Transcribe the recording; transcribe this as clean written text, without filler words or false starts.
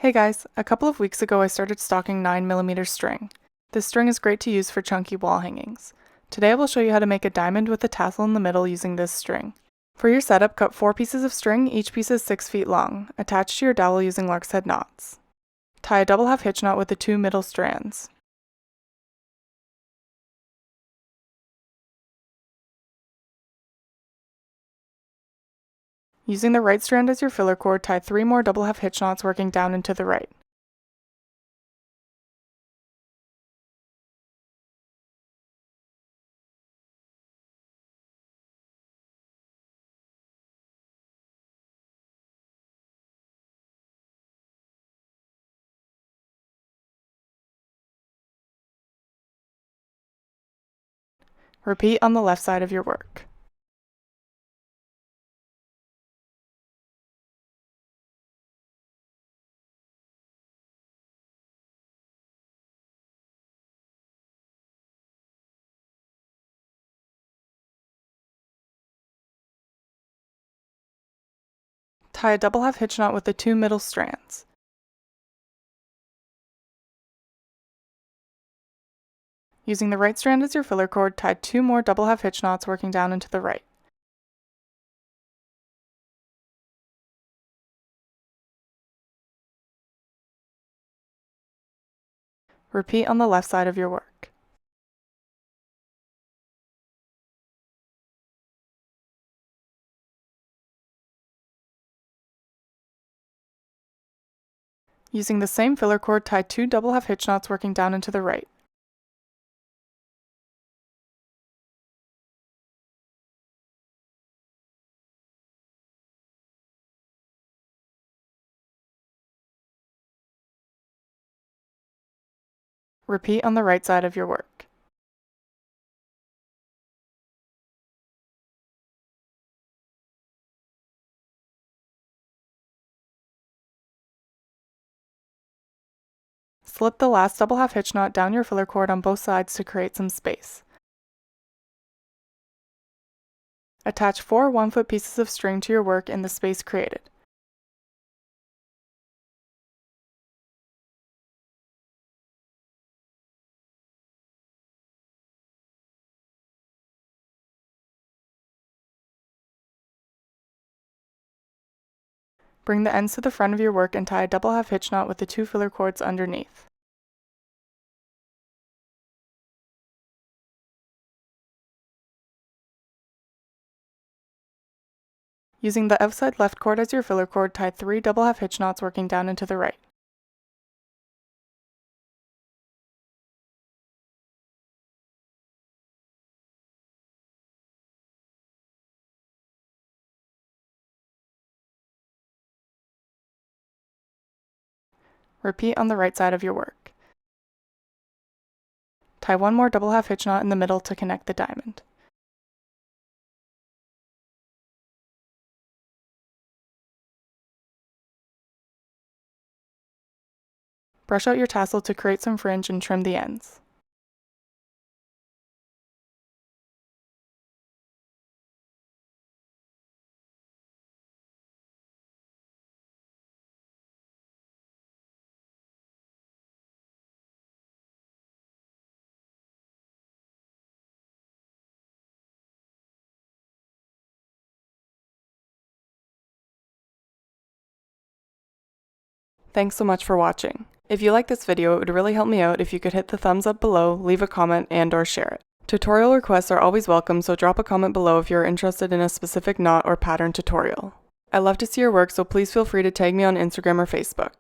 Hey guys, a couple of weeks ago I started stocking 9mm string. This string is great to use for chunky wall hangings. Today I will show you how to make a diamond with a tassel in the middle using this string. For your setup, cut 4 pieces of string, each piece is 6 feet long. Attach to your dowel using Lark's head knots. Tie a double half-hitch knot with the 2 middle strands. Using the right strand as your filler cord, tie 3 more double half-hitch knots working down and to the right. Repeat on the left side of your work. Tie a double half-hitch knot with the 2 middle strands. Using the right strand as your filler cord, tie 2 more double half-hitch knots working down and to the right. Repeat on the left side of your work. Using the same filler cord, tie 2 double half-hitch knots working down and to the right. Repeat on the right side of your work. Slip the last double half-hitch knot down your filler cord on both sides to create some space. Attach 4 1-foot pieces of string to your work in the space created. Bring the ends to the front of your work and tie a double half-hitch knot with the 2 filler cords underneath. Using the outside left cord as your filler cord, tie 3 double half-hitch knots working down and to the right. Repeat on the right side of your work. Tie 1 more double half-hitch knot in the middle to connect the diamond. Brush out your tassel to create some fringe and trim the ends. Thanks so much for watching. If you like this video, it would really help me out if you could hit the thumbs up below, leave a comment, and/or share it. Tutorial requests are always welcome, so drop a comment below if you're interested in a specific knot or pattern tutorial. I love to see your work, so please feel free to tag me on Instagram or Facebook.